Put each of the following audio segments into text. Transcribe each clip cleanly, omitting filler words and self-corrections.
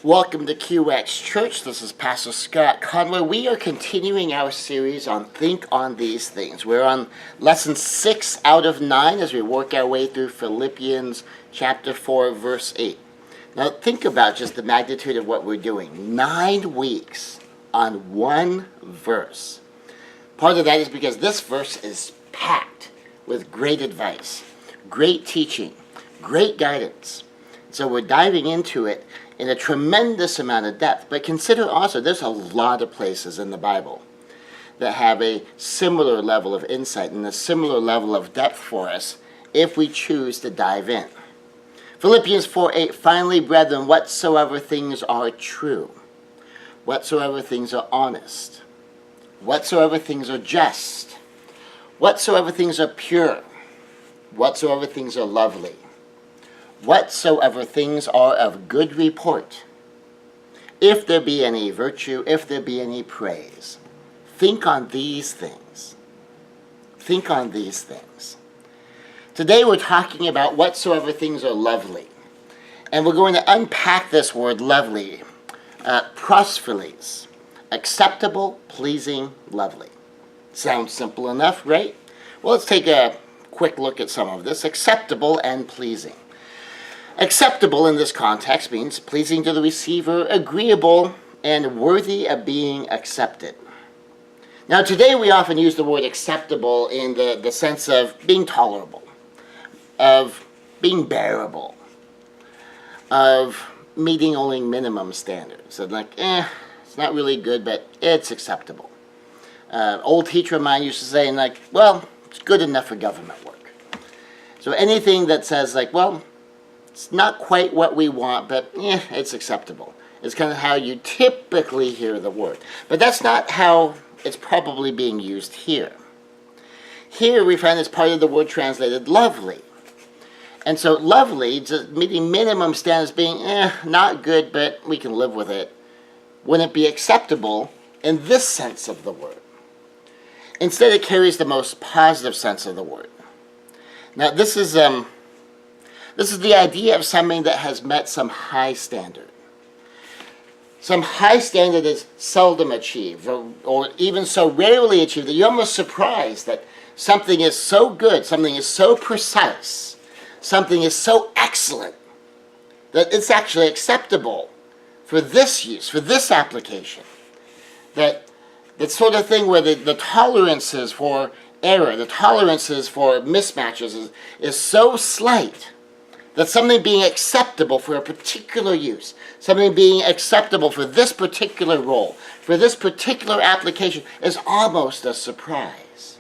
Welcome to QX Church. This is Pastor Scott Conway. We are continuing our series on Think on These Things. We're on lesson 6 out of 9 as we work our way through Philippians chapter 4, verse 8. Now think about just the magnitude of what we're doing. 9 weeks on one verse. Part of that is because this verse is packed with great advice, great teaching, great guidance. So we're diving into it in a tremendous amount of depth. But consider also, there's a lot of places in the Bible that have a similar level of insight and a similar level of depth for us if we choose to dive in. Philippians 4:8, finally, brethren, whatsoever things are true, whatsoever things are honest, whatsoever things are just, whatsoever things are pure, whatsoever things are lovely, whatsoever things are of good report, if there be any virtue, if there be any praise, think on these things. Think on these things. Today we're talking about whatsoever things are lovely. And we're going to unpack this word lovely. Prosphiles. Acceptable, pleasing, lovely. Sounds simple enough, right? Well, let's take a quick look at some of this. Acceptable and pleasing. Acceptable in this context means pleasing to the receiver, agreeable, and worthy of being accepted. Now today we often use the word acceptable in the sense of being tolerable, of being bearable, of meeting only minimum standards. And like, it's not really good, but it's acceptable. Old teacher of mine used to say, like, well, it's good enough for government work. So anything that says like, well, it's not quite what we want, but it's acceptable. It's kind of how you typically hear the word. But that's not how it's probably being used here. Here we find it's part of the word translated lovely. And so lovely, just meeting minimum standards being not good, but we can live with it. Wouldn't it be acceptable in this sense of the word? Instead, it carries the most positive sense of the word. Now this is the idea of something that has met some high standard. Some high standard is seldom achieved, or even so rarely achieved that you're almost surprised that something is so good, something is so precise, something is so excellent, that it's actually acceptable for this use, for this application. That sort of thing where the tolerances for error, the tolerances for mismatches is so slight that something being acceptable for a particular use, something being acceptable for this particular role, for this particular application, is almost a surprise.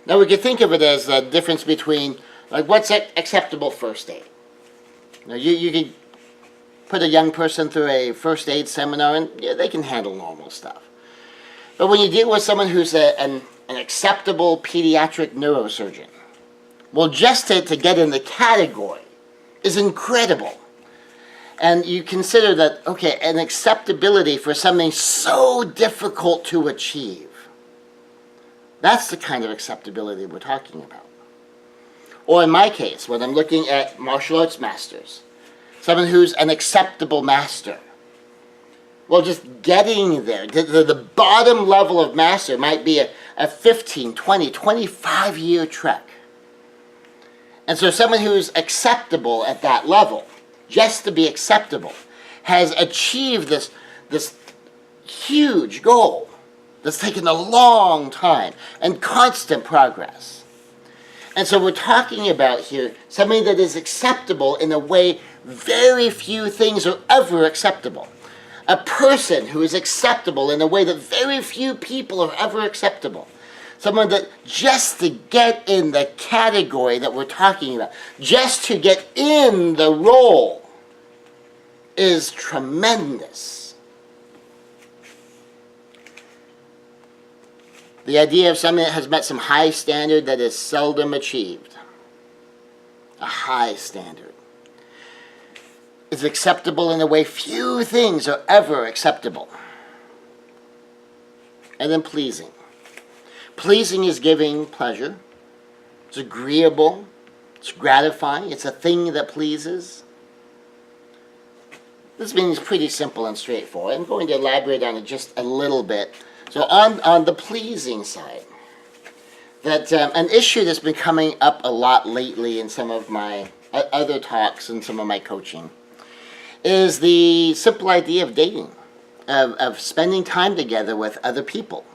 Now we could think of it as a difference between, like, what's acceptable first aid? Now you can put a young person through a first aid seminar and they can handle normal stuff. But when you deal with someone who's an acceptable pediatric neurosurgeon, well, just to get in the category is incredible. And you consider that, okay, an acceptability for something so difficult to achieve. That's the kind of acceptability we're talking about. Or in my case, when I'm looking at martial arts masters, someone who's an acceptable master. Well, just getting there, the bottom level of master might be a 15, 20, 25-year trek. And so someone who's acceptable at that level, just to be acceptable, has achieved this huge goal that's taken a long time and constant progress. And so we're talking about here something that is acceptable in a way very few things are ever acceptable. A person who is acceptable in a way that very few people are ever acceptable. Someone that just to get in the category that we're talking about, just to get in the role, is tremendous. The idea of something that has met some high standard that is seldom achieved. A high standard. Is acceptable in a way few things are ever acceptable. And then pleasing. Pleasing is giving pleasure. It's agreeable. It's gratifying. It's a thing that pleases. This means pretty simple and straightforward. I'm going to elaborate on it just a little bit. So on the pleasing side, that an issue that's been coming up a lot lately in some of my other talks and some of my coaching is the simple idea of dating, of spending time together with other people.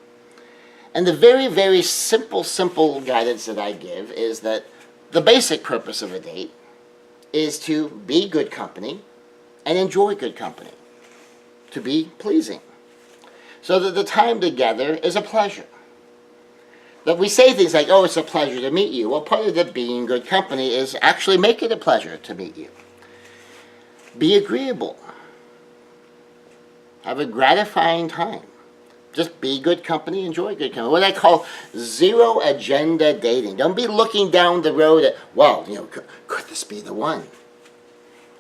And the very, very simple guidance that I give is that the basic purpose of a date is to be good company and enjoy good company, to be pleasing. So that the time together is a pleasure. That we say things like, oh, it's a pleasure to meet you. Well, part of the being good company is actually make it a pleasure to meet you. Be agreeable. Have a gratifying time. Just be good company, enjoy good company. What I call zero agenda dating. Don't be looking down the road at, well, could this be the one?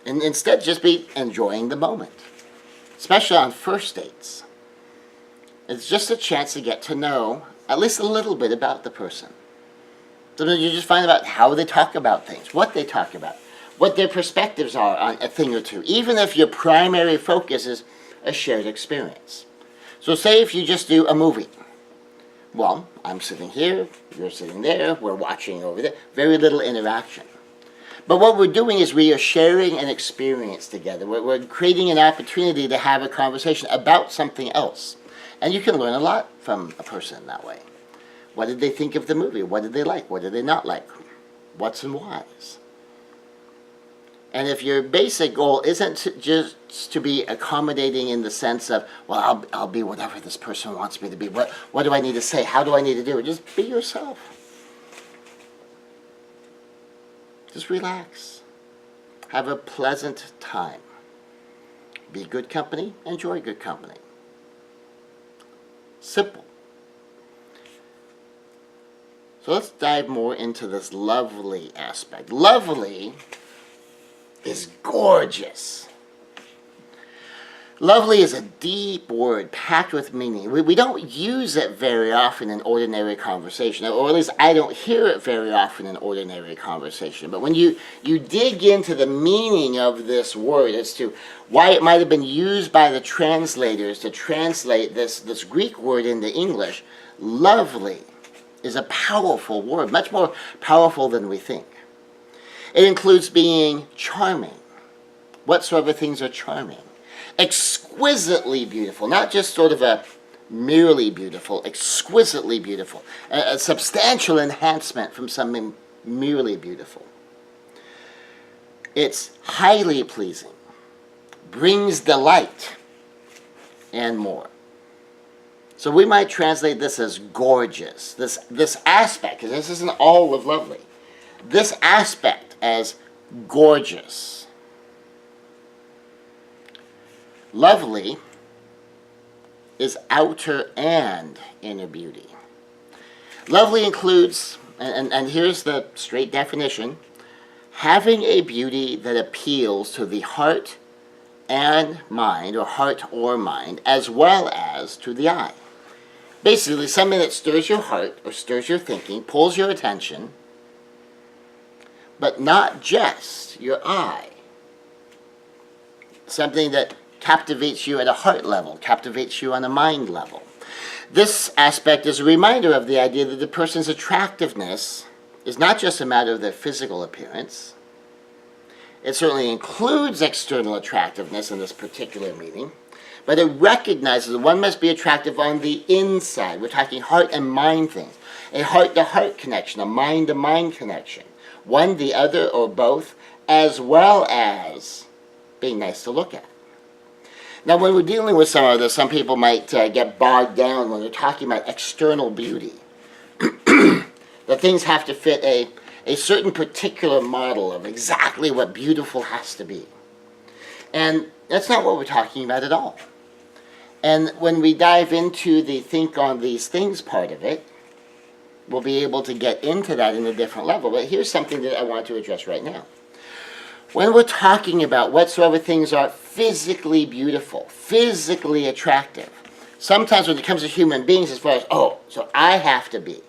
And instead, just be enjoying the moment. Especially on first dates. It's just a chance to get to know at least a little bit about the person. Sometimes you just find out how they talk about things, what they talk about, what their perspectives are on a thing or two, even if your primary focus is a shared experience. So say if you just do a movie. Well, I'm sitting here, you're sitting there, we're watching over there, very little interaction. But what we're doing is we are sharing an experience together. We're creating an opportunity to have a conversation about something else. And you can learn a lot from a person that way. What did they think of the movie? What did they like? What did they not like? What's and whys? And if your basic goal isn't just to be accommodating in the sense of, well, I'll be whatever this person wants me to be. What do I need to say? How do I need to do it? Just be yourself. Just relax. Have a pleasant time. Be good company. Enjoy good company. Simple. So let's dive more into this lovely aspect. Lovely is gorgeous. Lovely is a deep word packed with meaning. We don't use it very often in ordinary conversation, or at least I don't hear it very often in ordinary conversation. But when you dig into the meaning of this word as to why it might have been used by the translators to translate this Greek word into English, lovely is a powerful word, much more powerful than we think. It includes being charming. Whatsoever things are charming. Exquisitely beautiful, not just sort of a merely beautiful, exquisitely beautiful. A substantial enhancement from something merely beautiful. It's highly pleasing, brings delight, and more. So we might translate this as gorgeous. This aspect, because this isn't all of lovely. This aspect as gorgeous. Lovely is outer and inner beauty. Lovely includes, and here's the straight definition, having a beauty that appeals to the heart and mind, or heart or mind, as well as to the eye. Basically, something that stirs your heart or stirs your thinking, pulls your attention, but not just your eye. Something that captivates you at a heart level, captivates you on a mind level. This aspect is a reminder of the idea that the person's attractiveness is not just a matter of their physical appearance. It certainly includes external attractiveness in this particular meaning, but it recognizes that one must be attractive on the inside. We're talking heart and mind things. A heart-to-heart connection, a mind-to-mind connection. One, the other, or both, as well as being nice to look at. Now, when we're dealing with some of this, some people might get bogged down when they're talking about external beauty. That things have to fit a certain particular model of exactly what beautiful has to be. And that's not what we're talking about at all. And when we dive into the think on these things part of it, we'll be able to get into that in a different level. But here's something that I want to address right now. When we're talking about whatsoever things are physically beautiful, physically attractive, sometimes when it comes to human beings, as far as, oh, so I have to be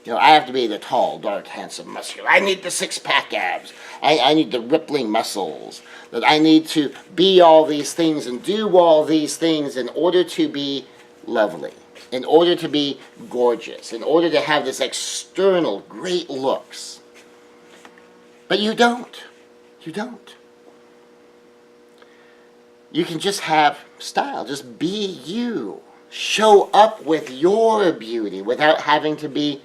I have to be the tall, dark, handsome, muscular. I need the six-pack abs. I need the rippling muscles. That I need to be all these things and do all these things in order to be lovely, in order to be gorgeous, in order to have this external great looks. But you don't. You don't. You can just have style. Just be you. Show up with your beauty without having to be,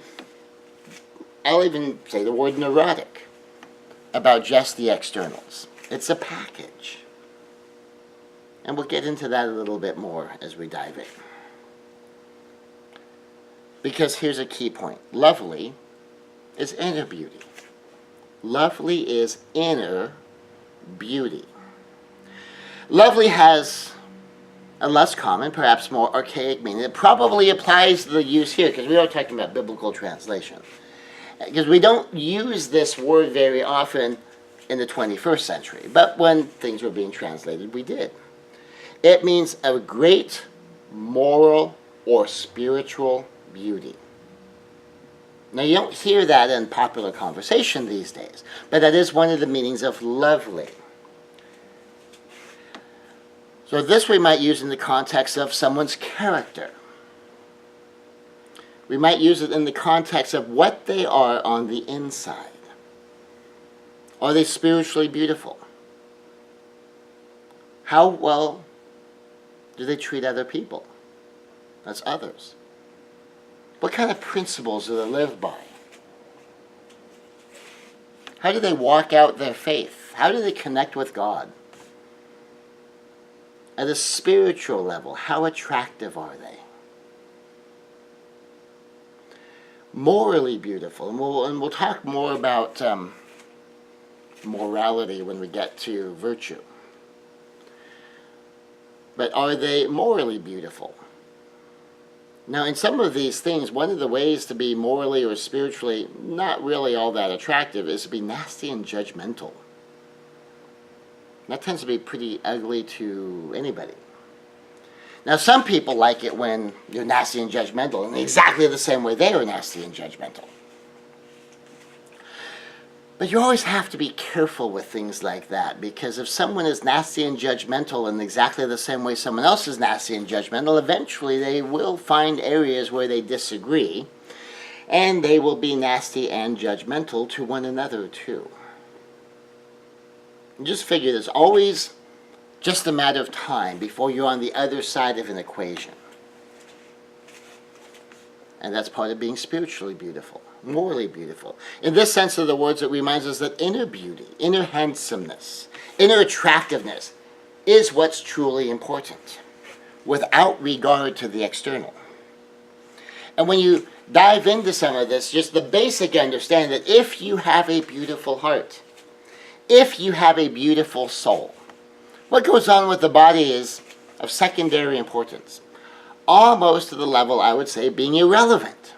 I'll even say the word neurotic about just the externals. It's a package. And we'll get into that a little bit more as we dive in. Because here's a key point. Lovely is inner beauty. Lovely is inner beauty. Lovely has a less common, perhaps more archaic meaning. It probably applies to the use here, because we are talking about biblical translation. Because we don't use this word very often in the 21st century, but when things were being translated, we did. It means a great moral or spiritual beauty. Now, you don't hear that in popular conversation these days, but that is one of the meanings of lovely. So this we might use in the context of someone's character. We might use it in the context of what they are on the inside. Are they spiritually beautiful? How well do they treat other people? That's others. What kind of principles do they live by? How do they walk out their faith? How do they connect with God? At a spiritual level, how attractive are they? Morally beautiful, and we'll talk more about morality when we get to virtue. But are they morally beautiful? Now, in some of these things, one of the ways to be morally or spiritually not really all that attractive is to be nasty and judgmental. That tends to be pretty ugly to anybody. Now, some people like it when you're nasty and judgmental in exactly the same way they are nasty and judgmental. But you always have to be careful with things like that, because if someone is nasty and judgmental in exactly the same way someone else is nasty and judgmental, eventually they will find areas where they disagree, and they will be nasty and judgmental to one another too. Just figure there's always just a matter of time before you're on the other side of an equation. And that's part of being spiritually beautiful, morally beautiful. In this sense of the words, it reminds us that inner beauty, inner handsomeness, inner attractiveness is what's truly important, without regard to the external. And when you dive into some of this, just the basic understanding that if you have a beautiful heart, if you have a beautiful soul, what goes on with the body is of secondary importance. Almost to the level, I would say, being irrelevant.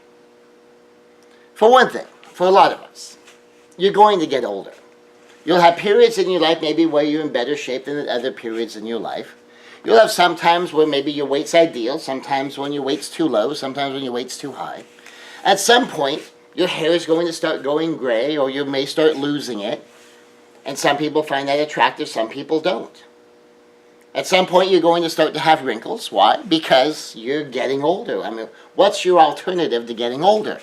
For one thing, for a lot of us, you're going to get older. You'll have periods in your life maybe where you're in better shape than at other periods in your life. You'll have some times where maybe your weight's ideal, sometimes when your weight's too low, sometimes when your weight's too high. At some point, your hair is going to start going gray, or you may start losing it. And some people find that attractive, some people don't. At some point, you're going to start to have wrinkles. Why? Because you're getting older. I mean, what's your alternative to getting older?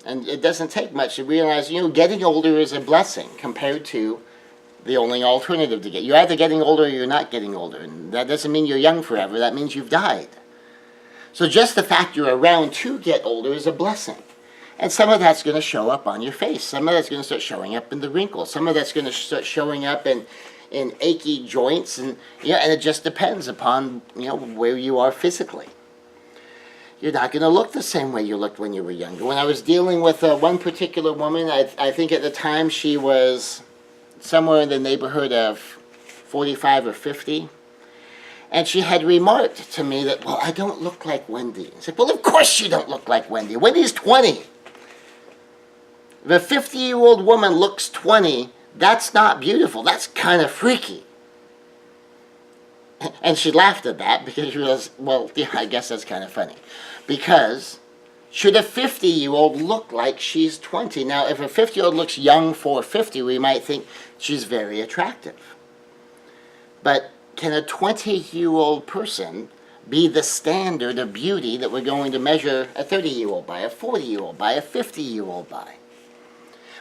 And it doesn't take much to realize, getting older is a blessing compared to the only alternative to get. You're either getting older or you're not getting older. And that doesn't mean you're young forever. That means you've died. So just the fact you're around to get older is a blessing. And some of that's going to show up on your face. Some of that's going to start showing up in the wrinkles. Some of that's going to start showing up in achy joints. And it just depends upon, where you are physically. You're not going to look the same way you looked when you were younger. When I was dealing with one particular woman, I think at the time she was somewhere in the neighborhood of 45 or 50. And she had remarked to me that, well, I don't look like Wendy. I said, well, of course you don't look like Wendy. Wendy's 20. If a 50-year-old woman looks 20, that's not beautiful. That's kind of freaky. And she laughed at that because she realized, well, yeah, I guess that's kind of funny. Because Should a 50-year-old look like she's 20? Now, if a 50-year-old looks young for 50, we might think she's very attractive. But can a 20-year-old person be the standard of beauty that we're going to measure a 30-year-old by, a 40-year-old by, a 50-year-old by?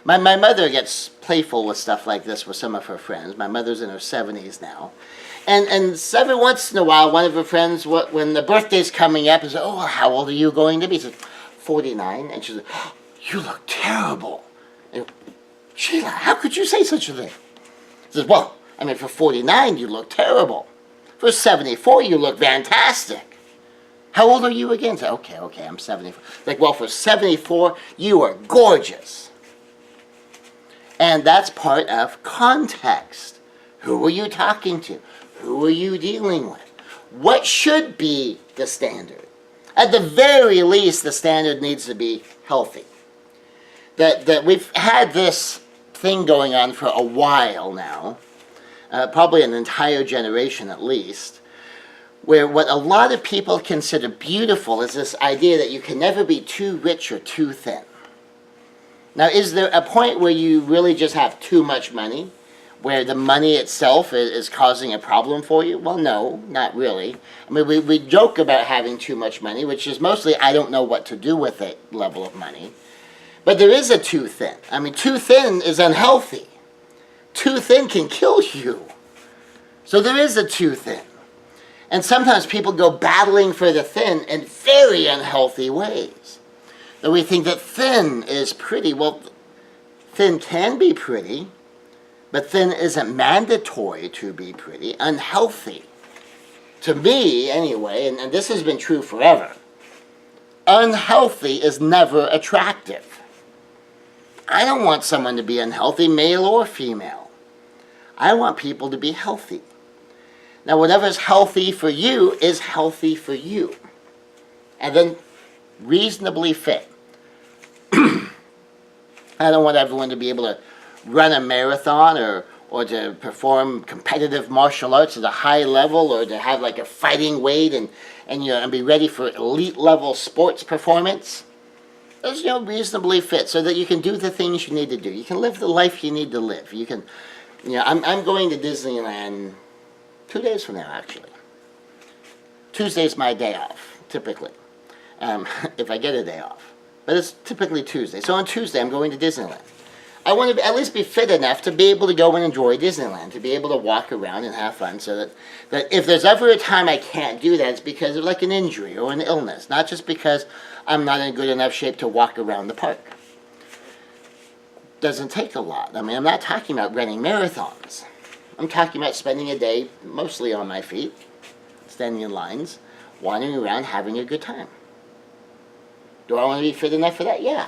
My mother gets playful with stuff like this with some of her friends. My mother's in her 70s now. And every once in a while, one of her friends, when the birthday's coming up, is, oh, how old are you going to be? She says, 49. And she says, oh, you look terrible. And, Sheila, how could you say such a thing? She says, well, I mean, for 49, you look terrible. For 74, you look fantastic. How old are you again? Say, okay, I'm 74. Like, well, for 74, you are gorgeous. And that's part of context. Who are you talking to? Who are you dealing with? What should be the standard? At the very least, the standard needs to be healthy. That we've had this thing going on for a while now, probably an entire generation at least, where what a lot of people consider beautiful is this idea that you can never be too rich or too thin. Now, is there a point where you really just have too much money, where the money itself is causing a problem for you? Well, no, not really. I mean, we joke about having too much money, which is mostly I don't know what to do with it level of money. But there is a too thin. I mean, too thin is unhealthy. Too thin can kill you. So there is a too thin. And sometimes people go battling for the thin in very unhealthy ways. That we think that thin is pretty. Well, thin can be pretty, but thin isn't mandatory to be pretty. Unhealthy. To me, anyway, and this has been true forever, unhealthy is never attractive. I don't want someone to be unhealthy, male or female. I want people to be healthy. Now, whatever's healthy for you is healthy for you. And then reasonably fit. I don't want everyone to be able to run a marathon or to perform competitive martial arts at a high level or to have like a fighting weight and be ready for elite level sports performance. Those, reasonably fit so that you can do the things you need to do. You can live the life you need to live. You can, I'm going to Disneyland 2 days from now, actually. Tuesday's my day off, typically, if I get a day off. But it's typically Tuesday. So on Tuesday, I'm going to Disneyland. I want to at least be fit enough to be able to go and enjoy Disneyland, to be able to walk around and have fun, so that if there's ever a time I can't do that, it's because of like an injury or an illness, not just because I'm not in good enough shape to walk around the park. Doesn't take a lot. I mean, I'm not talking about running marathons. I'm talking about spending a day mostly on my feet, standing in lines, wandering around, having a good time. Do I want to be fit enough for that? Yeah.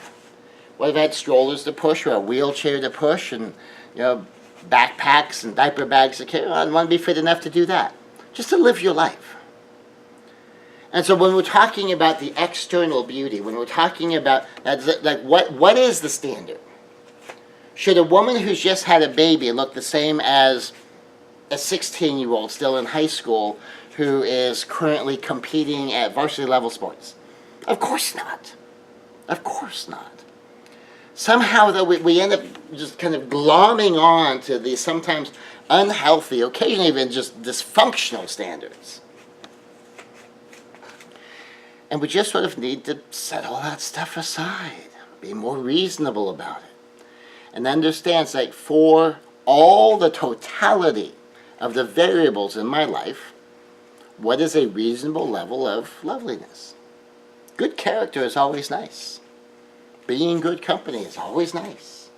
What if I had strollers to push or a wheelchair to push and, backpacks and diaper bags to carry? I want to be fit enough to do that. Just to live your life. And so when we're talking about the external beauty, when we're talking about, what is the standard? Should a woman who's just had a baby look the same as a 16-year-old still in high school who is currently competing at varsity level sports? Of course not. Of course not. Somehow, though, we end up just kind of glomming on to these sometimes unhealthy, occasionally even just dysfunctional standards. And we just sort of need to set all that stuff aside, be more reasonable about it, and understand it's like for all the totality of the variables in my life, what is a reasonable level of loveliness? Good character is always nice. Being good company is always nice.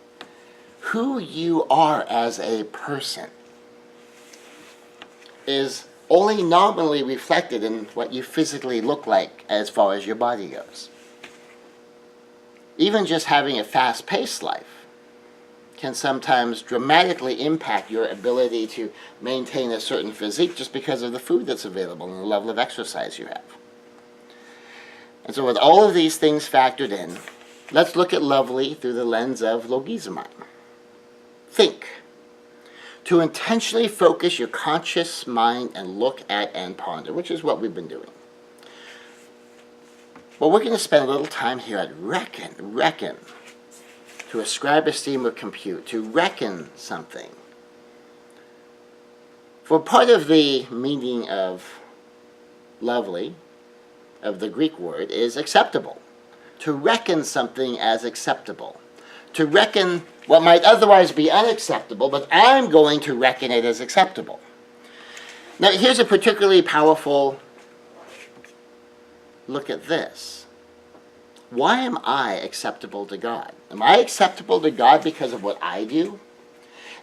Who you are as a person is only nominally reflected in what you physically look like as far as your body goes. Even just having a fast-paced life can sometimes dramatically impact your ability to maintain a certain physique just because of the food that's available and the level of exercise you have. And so with all of these things factored in, let's look at lovely through the lens of logizomai. Think. To intentionally focus your conscious mind and look at and ponder, which is what we've been doing. Well, we're going to spend a little time here at reckon, to ascribe, esteem, or compute, to reckon something. For part of the meaning of lovely, of the Greek word, is acceptable. To reckon something as acceptable. To reckon what might otherwise be unacceptable, but I'm going to reckon it as acceptable. Now, here's a particularly powerful look at this. Why am I acceptable to God? Am I acceptable to God because of what I do?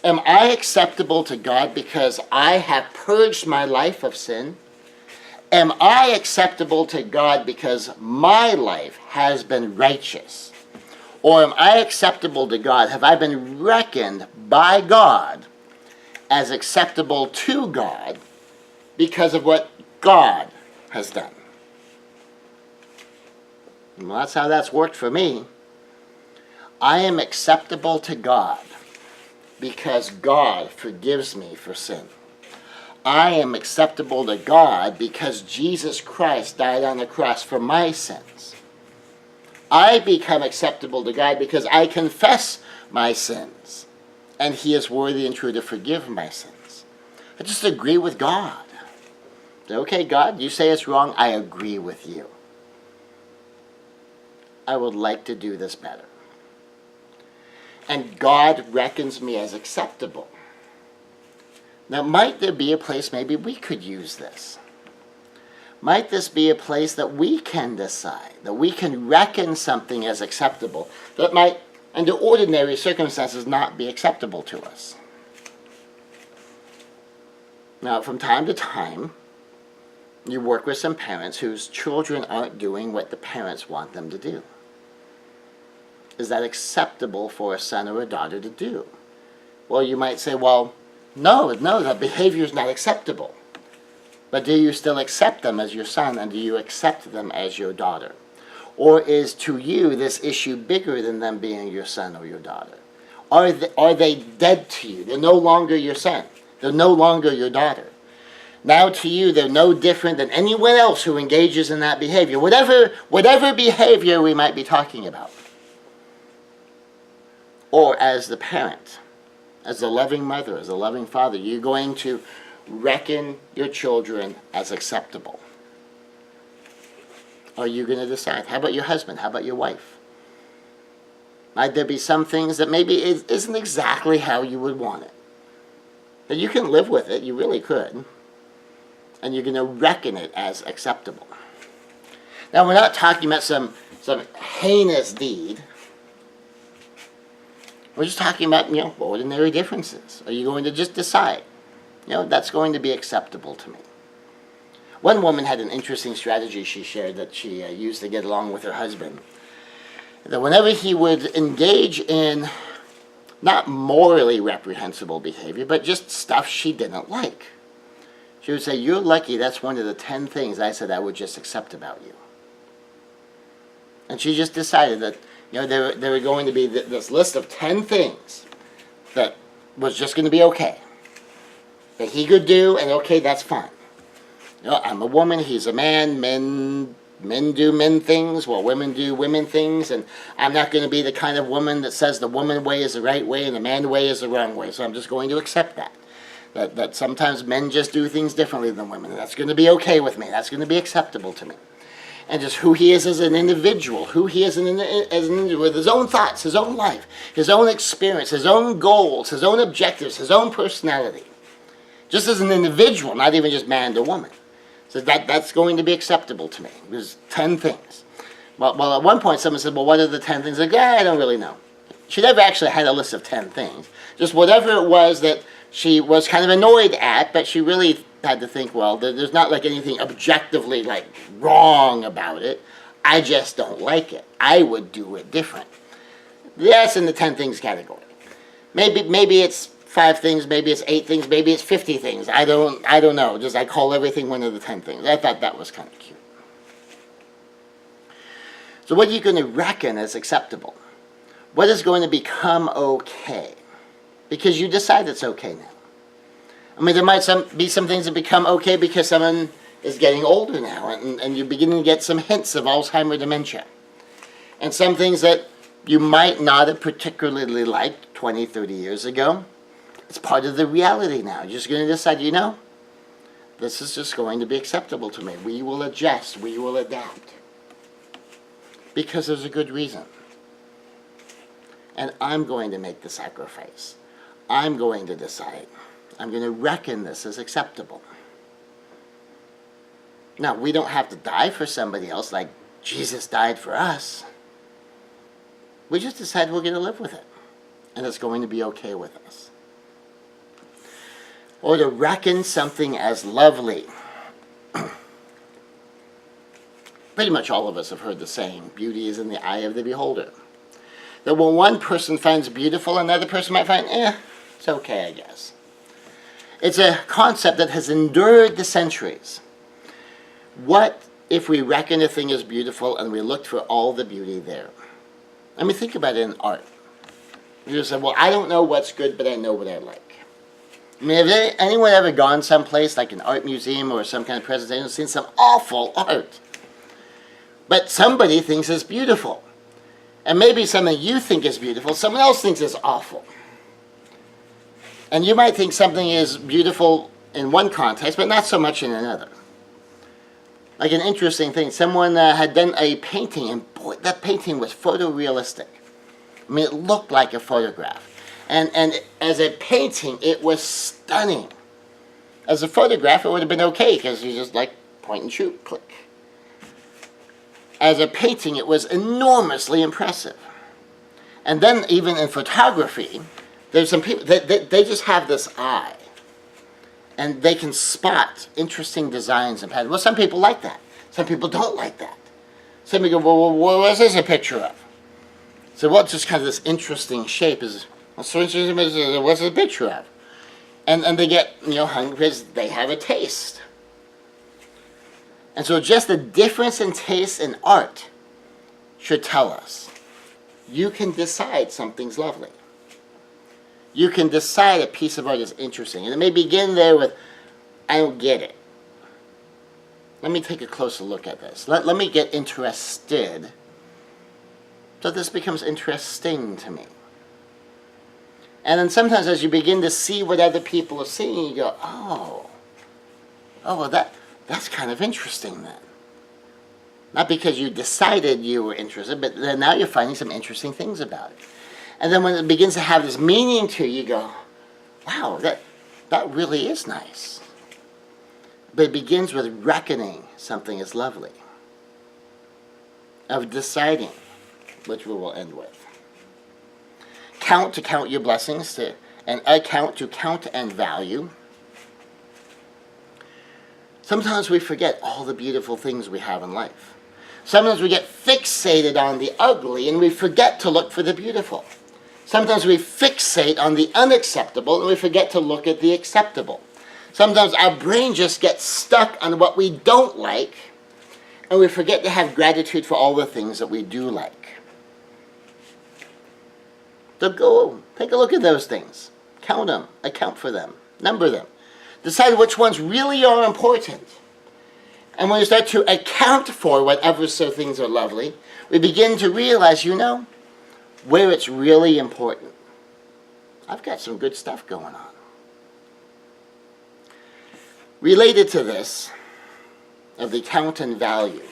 Am I acceptable to God because I have purged my life of sin? Am I acceptable to God because my life has been righteous? Or am I acceptable to God? Have I been reckoned by God as acceptable to God because of what God has done? Well, that's how that's worked for me. I am acceptable to God because God forgives me for sin. I am acceptable to God because Jesus Christ died on the cross for my sins. I become acceptable to God because I confess my sins, and He is worthy and true to forgive my sins. I just agree with God. Okay, God, you say it's wrong. I agree with you. I would like to do this better. And God reckons me as acceptable. Now, might there be a place maybe we could use this? Might this be a place that we can decide, that we can reckon something as acceptable, that might, under ordinary circumstances, not be acceptable to us? Now, from time to time, you work with some parents whose children aren't doing what the parents want them to do. Is that acceptable for a son or a daughter to do? Well, you might say, well, no, that behavior is not acceptable. But do you still accept them as your son, and do you accept them as your daughter? Or is to you this issue bigger than them being your son or your daughter? Are they dead to you? They're no longer your son. They're no longer your daughter. Now to you, they're no different than anyone else who engages in that behavior, whatever behavior we might be talking about. Or as the parent, as the loving mother, as the loving father, you're going to reckon your children as acceptable. Are you going to decide? How about your husband? How about your wife? Might there be some things that maybe isn't exactly how you would want it? But you can live with it, you really could. And you're going to reckon it as acceptable. Now, we're not talking about some heinous deed. We're just talking about, ordinary differences. Are you going to just decide, that's going to be acceptable to me? One woman had an interesting strategy she shared that she used to get along with her husband. That whenever he would engage in not morally reprehensible behavior, but just stuff she didn't like, she would say, you're lucky that's one of the 10 things I said I would just accept about you. And she just decided that there were going to be this list of 10 things that was just going to be okay. That he could do, and okay, that's fine. I'm a woman, he's a man, men do men things, while women do women things, and I'm not going to be the kind of woman that says the woman way is the right way and the man way is the wrong way, so I'm just going to accept that. That sometimes men just do things differently than women, and that's going to be okay with me, that's going to be acceptable to me. And just who he is as an individual, who he is as an individual, with his own thoughts, his own life, his own experience, his own goals, his own objectives, his own personality. Just as an individual, not even just man to woman. So that's going to be acceptable to me. There's 10 things. Well, at one point someone said, well, what are the 10 things? Like, I don't really know. She never actually had a list of 10 things. Just whatever it was that she was kind of annoyed at, but she really had to think, well, there's not like anything objectively wrong about it. I just don't like it. I would do it different. That's in the 10 things category. Maybe it's 5 things, maybe it's 8 things, maybe it's 50 things. I don't know. Just I call everything one of the 10 things. I thought that was kind of cute. So what are you going to reckon as acceptable? What is going to become okay? Because you decide it's okay now. I mean, there might be some things that become okay because someone is getting older now, and you're beginning to get some hints of Alzheimer's dementia. And some things that you might not have particularly liked 20, 30 years ago, it's part of the reality now. You're just going to decide, you know, this is just going to be acceptable to me. We will adjust. We will adapt. Because there's a good reason. And I'm going to make the sacrifice. I'm going to decide. I'm going to reckon this as acceptable. Now, we don't have to die for somebody else like Jesus died for us. We just decide we're going to live with it. And it's going to be okay with us. Or to reckon something as lovely. Pretty much all of us have heard the saying, beauty is in the eye of the beholder. That when one person finds beautiful, another person might find, it's okay, I guess. It's a concept that has endured the centuries. What if we reckon a thing as beautiful and we looked for all the beauty there? I mean, think about it in art. You just say, well, I don't know what's good, but I know what I like. I mean, have anyone ever gone someplace like an art museum or some kind of presentation and seen some awful art? But somebody thinks it's beautiful. And maybe something you think is beautiful, someone else thinks is awful. And you might think something is beautiful in one context, but not so much in another. Like an interesting thing, someone had done a painting, and boy, that painting was photorealistic. I mean, it looked like a photograph. And as a painting, it was stunning. As a photograph, it would have been okay, because you just like point and shoot, click. As a painting, it was enormously impressive. And then even in photography, there's some people, they just have this eye. And they can spot interesting designs and patterns. Well, some people like that. Some people don't like that. Some people go, well, what's this a picture of? So what's just kind of this interesting shape is, what's this a picture of? And they get, hungry because they have a taste. And so just the difference in taste in art should tell us, you can decide something's lovely. You can decide a piece of art is interesting. And it may begin there with, I don't get it. Let me take a closer look at this. Let me get interested. So this becomes interesting to me. And then sometimes as you begin to see what other people are seeing, you go, oh well, that's kind of interesting then. Not because you decided you were interested, but then now you're finding some interesting things about it. And then when it begins to have this meaning to you, you go, wow, that really is nice. But it begins with reckoning something as lovely. Of deciding, which we will end with. Count to count your blessings, and account to count and value. Sometimes we forget all the beautiful things we have in life. Sometimes we get fixated on the ugly and we forget to look for the beautiful. Sometimes we fixate on the unacceptable and we forget to look at the acceptable. Sometimes our brain just gets stuck on what we don't like and we forget to have gratitude for all the things that we do like. So go, take a look at those things. Count them, account for them, number them. Decide which ones really are important. And when we start to account for whatever so things are lovely, we begin to realize, where it's really important. I've got some good stuff going on. Related to this, of the count and value,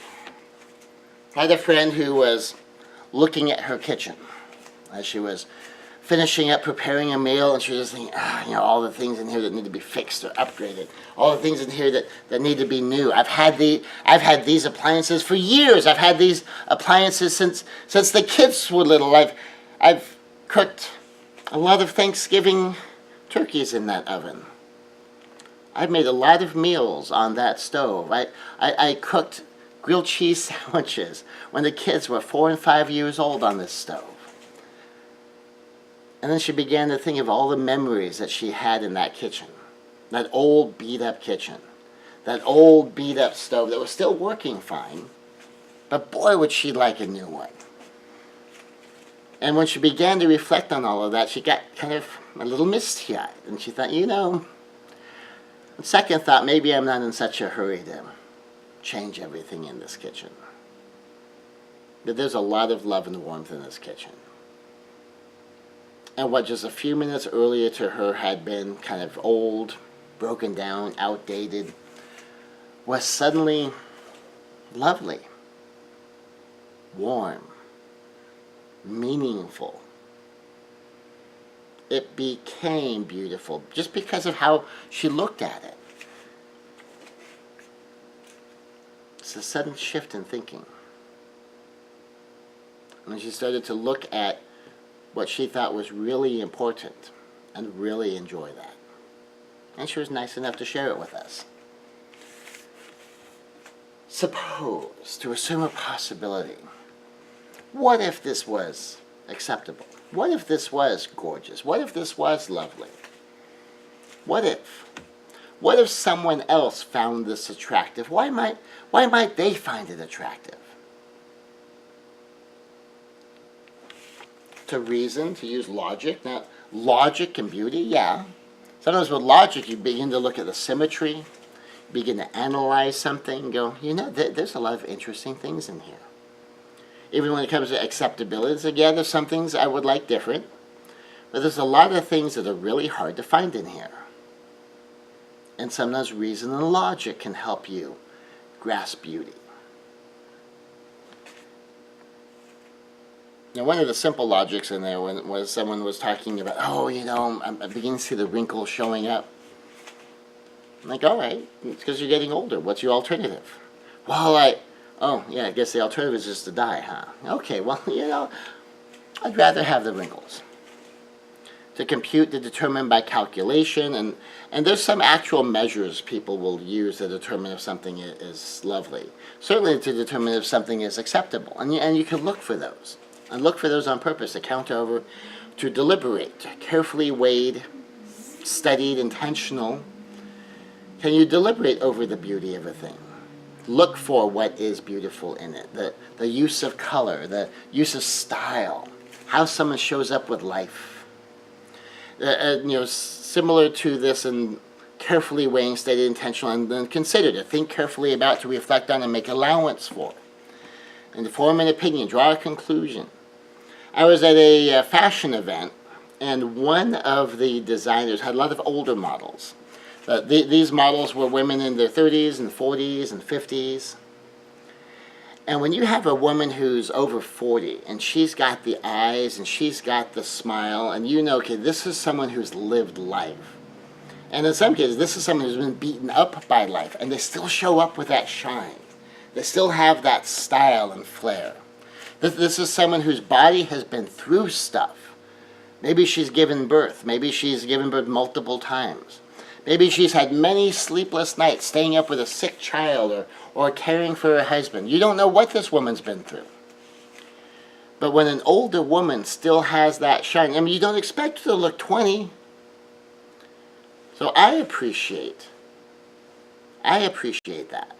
I had a friend who was looking at her kitchen as she was finishing up preparing a meal, and she was thinking, all the things in here that need to be fixed or upgraded, all the things in here that need to be new. I've had these appliances for years. I've had these appliances since the kids were little. I've cooked a lot of Thanksgiving turkeys in that oven. I've made a lot of meals on that stove. I cooked grilled cheese sandwiches when the kids were 4 and 5 years old on this stove. And then she began to think of all the memories that she had in that kitchen. That old beat-up kitchen. That old beat-up stove that was still working fine. But boy, would she like a new one. And when she began to reflect on all of that, she got kind of a little misty-eyed. And she thought, on second thought, maybe I'm not in such a hurry to change everything in this kitchen. But there's a lot of love and warmth in this kitchen. And what just a few minutes earlier to her had been kind of old, broken down, outdated, was suddenly lovely, warm, meaningful. It became beautiful just because of how she looked at it. It's a sudden shift in thinking. When she started to look at what she thought was really important and really enjoy that. And she was nice enough to share it with us. Suppose, to assume a possibility, what if this was acceptable? What if this was gorgeous? What if this was lovely? What if someone else found this attractive? Why might they find it attractive? To reason, to use logic. Now, logic and beauty, yeah. Sometimes with logic, you begin to look at the symmetry, begin to analyze something, and go, there's a lot of interesting things in here. Even when it comes to acceptability, again, there's some things I would like different, but there's a lot of things that are really hard to find in here. And sometimes reason and logic can help you grasp beauty. Now, one of the simple logics in there was someone was talking about, I'm beginning to see the wrinkles showing up. I'm like, all right, it's because you're getting older. What's your alternative? Well, I guess the alternative is just to die, huh? Okay, well, I'd rather have the wrinkles. To compute, to determine by calculation, and there's some actual measures people will use to determine if something is lovely. Certainly to determine if something is acceptable, and you can look for those. And look for those on purpose, to count over, to deliberate, carefully weighed, studied, intentional. Can you deliberate over the beauty of a thing? Look for what is beautiful in it. The use of color, the use of style, how someone shows up with life. Similar to this in carefully weighing, studied, intentional, and then consider, to think carefully about, to reflect on, and make allowance for. And to form an opinion, draw a conclusion. I was at a fashion event, and one of the designers had a lot of older models. These models were women in their 30s and 40s and 50s. And when you have a woman who's over 40, and she's got the eyes, and she's got the smile, and okay, this is someone who's lived life. And in some cases, this is someone who's been beaten up by life, and they still show up with that shine. They still have that style and flair. This is someone whose body has been through stuff. Maybe she's given birth. Maybe she's given birth multiple times. Maybe she's had many sleepless nights staying up with a sick child or caring for her husband. You don't know what this woman's been through. But when an older woman still has that shine, you don't expect her to look 20. So I appreciate that.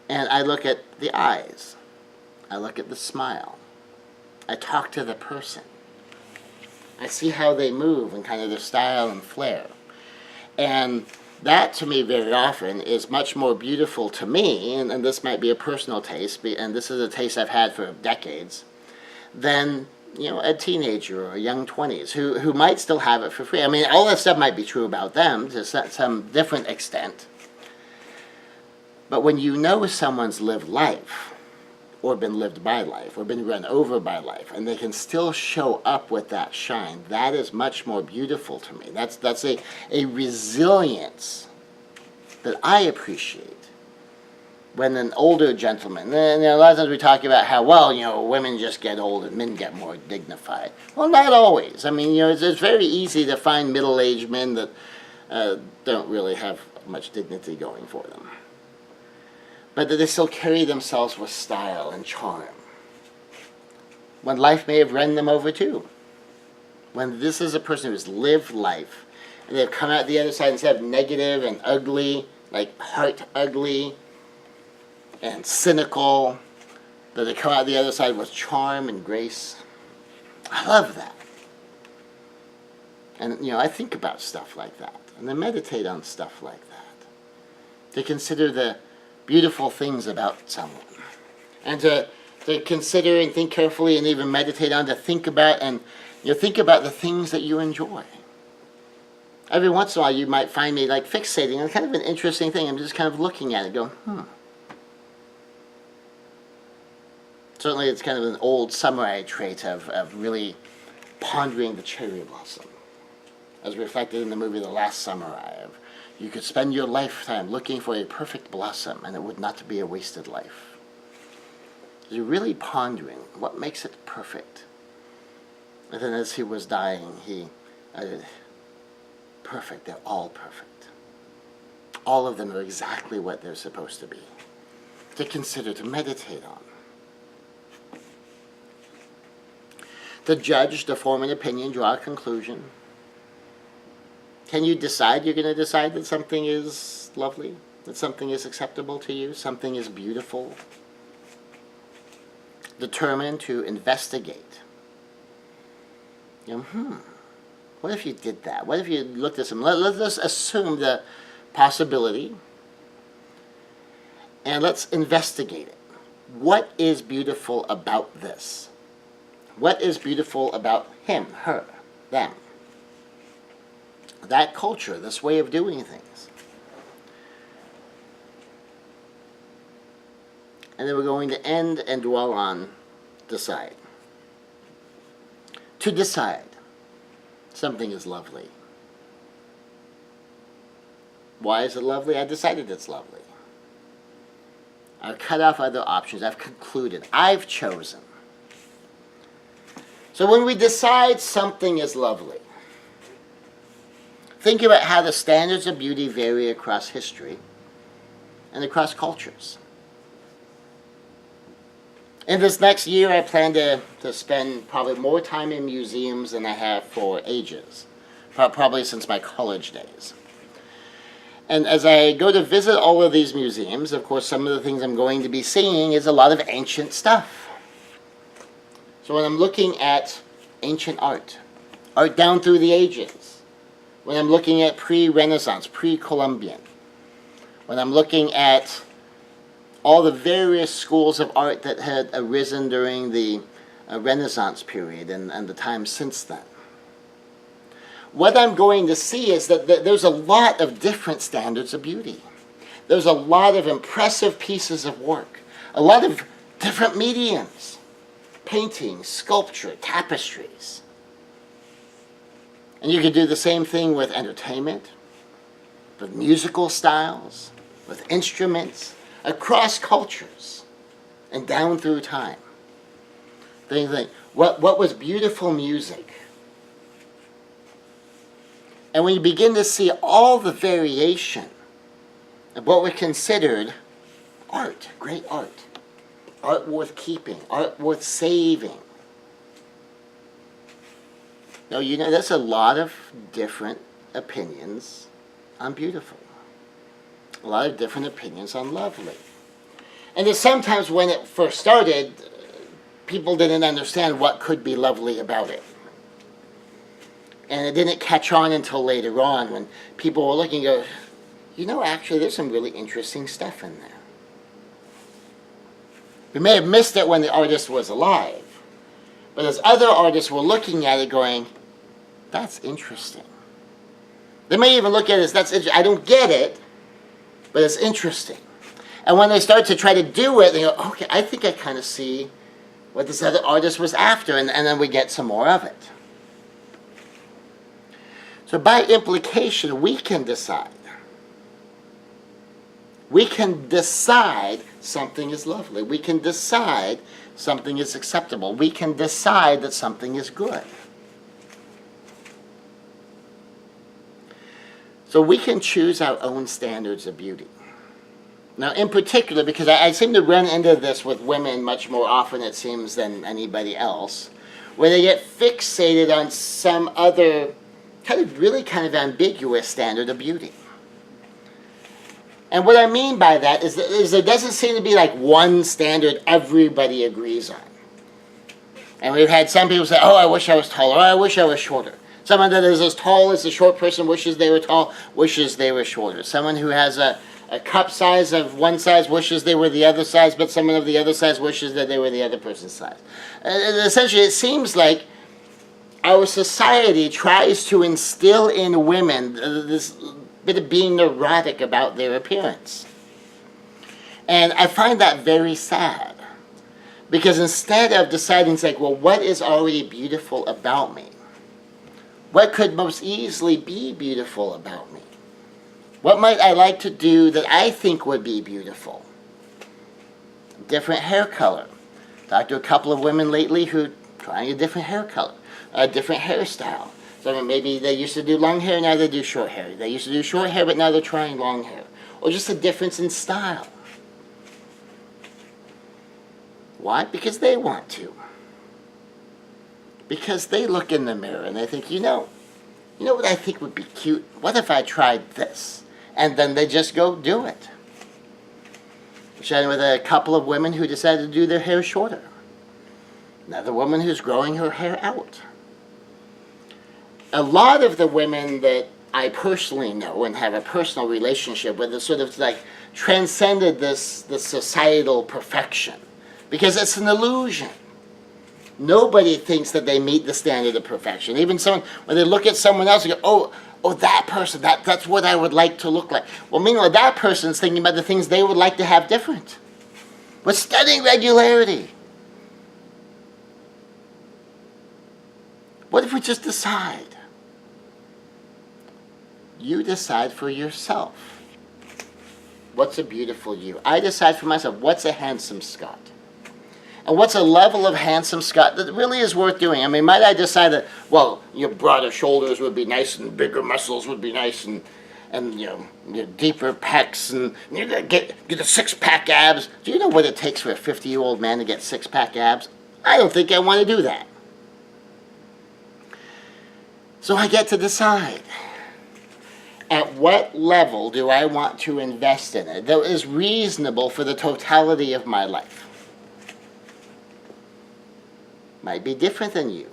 And I look at the eyes. I look at the smile. I talk to the person. I see how they move and kind of their style and flair. And that, to me, very often is much more beautiful to me, and this might be a personal taste, and this is a taste I've had for decades, than a teenager or a young 20s who might still have it for free. All that stuff might be true about them to some different extent. But when someone's lived life, or been lived by life, or been run over by life, and they can still show up with that shine, that is much more beautiful to me. That's a resilience that I appreciate. When an older gentleman, and a lot of times we talk about how, women just get old and men get more dignified. Well, not always. It's very easy to find middle-aged men that don't really have much dignity going for them, but that they still carry themselves with style and charm. When life may have run them over too. When this is a person who's lived life, and they've come out the other side instead of negative and ugly, like heart ugly and cynical, that they come out the other side with charm and grace. I love that. And, I think about stuff like that, and I meditate on stuff like that. To consider the beautiful things about someone. And to consider and think carefully and even meditate on, to think about and think about the things that you enjoy. Every once in a while you might find me like fixating on kind of an interesting thing. I'm just kind of looking at it going, Certainly it's kind of an old samurai trait of really pondering the cherry blossom, as reflected in the movie The Last Samurai. You could spend your lifetime looking for a perfect blossom, and it would not be a wasted life. You're really pondering what makes it perfect. And then as he was dying, he added, perfect, they're all perfect. All of them are exactly what they're supposed to be. To consider, to meditate on. To judge, to form an opinion, draw a conclusion. Can you decide? You're going to decide that something is lovely, that something is acceptable to you, something is beautiful. Determined to investigate. What if you did that? What if you looked at some? Let's assume the possibility, and let's investigate it. What is beautiful about this? What is beautiful about him, her, them? That culture, this way of doing things. And then we're going to end and dwell on decide. To decide something is lovely. Why is it lovely? I decided it's lovely. I've cut off other options. I've concluded. I've chosen. So when we decide something is lovely, think about how the standards of beauty vary across history and across cultures. In this next year, I plan to spend probably more time in museums than I have for ages, probably since my college days. And as I go to visit all of these museums, of course, some of the things I'm going to be seeing is a lot of ancient stuff. So when I'm looking at ancient art down through the ages, when I'm looking at pre-Renaissance, pre-Columbian, when I'm looking at all the various schools of art that had arisen during the Renaissance period and the time since then, what I'm going to see is that there's a lot of different standards of beauty. There's a lot of impressive pieces of work, a lot of different mediums, painting, sculpture, tapestries. And you could do the same thing with entertainment, with musical styles, with instruments, across cultures, and down through time. Think, what was beautiful music? And when you begin to see all the variation of what were considered art, great art worth keeping, art worth saving. Now, there's a lot of different opinions on beautiful. A lot of different opinions on lovely. And then sometimes when it first started, people didn't understand what could be lovely about it. And it didn't catch on until later on when people were looking and go, actually there's some really interesting stuff in there. We may have missed it when the artist was alive, but as other artists were looking at it going, that's interesting. They may even look at it as, I don't get it, but it's interesting. And when they start to try to do it, they go, okay, I think I kind of see what this other artist was after, and then we get some more of it. So by implication, we can decide. We can decide something is lovely. We can decide something is acceptable. We can decide that something is good. So we can choose our own standards of beauty. Now, in particular, because I seem to run into this with women much more often, it seems, than anybody else, where they get fixated on some other kind of ambiguous standard of beauty. And what I mean by that is there doesn't seem to be like one standard everybody agrees on. And we've had some people say, oh, I wish I was taller, or I wish I was shorter. Someone that is as tall as the short person wishes they were tall, wishes they were shorter. Someone who has a a cup size of one size wishes they were the other size, but someone of the other size wishes that they were the other person's size. Essentially, it seems like our society tries to instill in women this bit of being neurotic about their appearance. And I find that very sad. Because instead of deciding, it's like, well, what is already beautiful about me? What could most easily be beautiful about me? What might I like to do that I think would be beautiful? Different hair color. Talked to a couple of women lately who trying a different hair color, a different hairstyle. So maybe they used to do long hair, now they do short hair. They used to do short hair, but now they're trying long hair. Or just a difference in style. Why? Because they want to. Because they look in the mirror and they think, you know what I think would be cute? What if I tried this? And then they just go do it. I'm chatting with a couple of women who decided to do their hair shorter. Another woman who's growing her hair out. A lot of the women that I personally know and have a personal relationship with is sort of like transcended this societal perfection. Because it's an illusion. Nobody thinks that they meet the standard of perfection. Even someone, when they look at someone else, they go, oh, that person, that's what I would like to look like. Well, meanwhile, that person's thinking about the things they would like to have different. With stunning regularity. What if we just decide? You decide for yourself. What's a beautiful you? I decide for myself, what's a handsome Scott? And what's a level of handsome Scott that really is worth doing? I mean, might I decide that, well, your broader shoulders would be nice and bigger muscles would be nice and your deeper pecs and you get the six-pack abs. Do you know what it takes for a 50-year-old man to get six-pack abs? I don't think I want to do that. So I get to decide. At what level do I want to invest in it that is reasonable for the totality of my life? Might be different than you.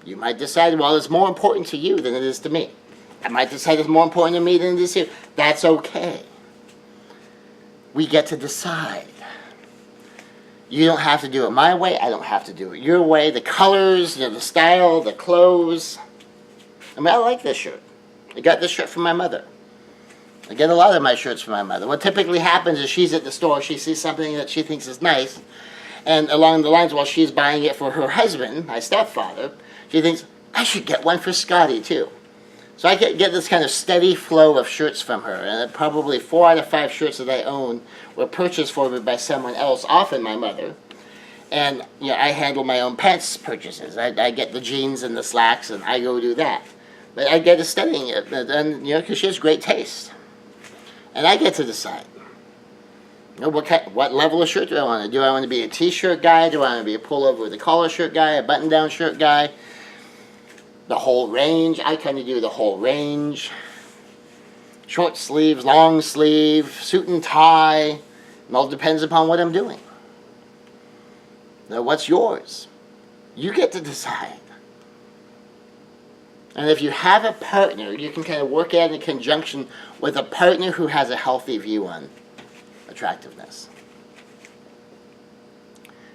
You might decide, well, it's more important to you than it is to me. I might decide it's more important to me than it is to you. That's okay. We get to decide. You don't have to do it my way. I don't have to do it your way. The colors, the style, the clothes. I mean, I like this shirt. I got this shirt from my mother. I get a lot of my shirts from my mother. What typically happens is she's at the store, she sees something that she thinks is nice, and along the lines, while she's buying it for her husband, my stepfather, she thinks, I should get one for Scotty too. So I get this kind of steady flow of shirts from her, and probably 4 out of 5 shirts that I own were purchased for me by someone else, often my mother. And I handle my own pants purchases. I get the jeans and the slacks, and I go do that. But I get to studying it, and because she has great taste. And I get to decide. What level of shirt do I want to do? I want to be a t-shirt guy? Do I want to be a pullover with a collar shirt guy? A button-down shirt guy? The whole range? I kind of do the whole range. Short sleeves, long sleeve, suit and tie. It all depends upon what I'm doing. Now, what's yours? You get to decide. And if you have a partner, you can kind of work out in conjunction with a partner who has a healthy view on attractiveness.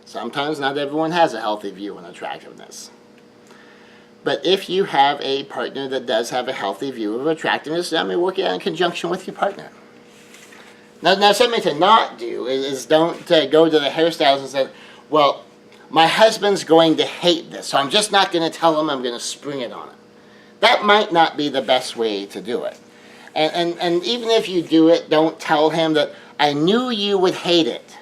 Sometimes not everyone has a healthy view on attractiveness. But if you have a partner that does have a healthy view of attractiveness, I mean, work it out in conjunction with your partner. Now something to not do is don't go to the hairstylist and say, well, my husband's going to hate this, so I'm just not going to tell him, I'm going to spring it on him. That might not be the best way to do it. And even if you do it, don't tell him that, I knew you would hate it.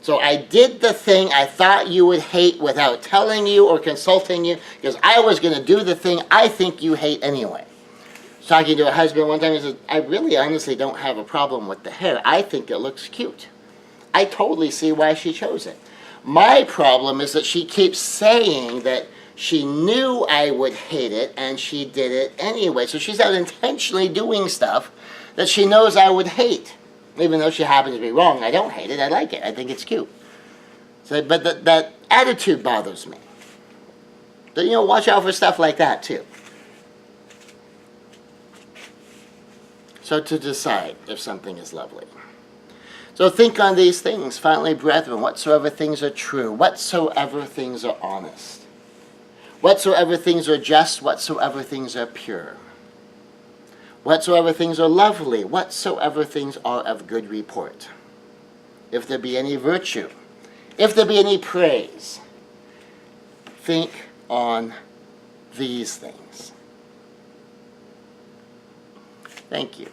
So I did the thing I thought you would hate without telling you or consulting you, because I was going to do the thing I think you hate anyway. I was talking to a husband one time, he said, I really honestly don't have a problem with the hair. I think it looks cute. I totally see why she chose it. My problem is that she keeps saying that she knew I would hate it, and she did it anyway. So she's out intentionally doing stuff that she knows I would hate. Even though she happens to be wrong, I don't hate it, I like it, I think it's cute. So, but that attitude bothers me. But, watch out for stuff like that, too. So to decide if something is lovely. So think on these things. Finally, brethren, whatsoever things are true, whatsoever things are honest, whatsoever things are just, whatsoever things are pure, whatsoever things are lovely, whatsoever things are of good report. If there be any virtue, if there be any praise, think on these things. Thank you.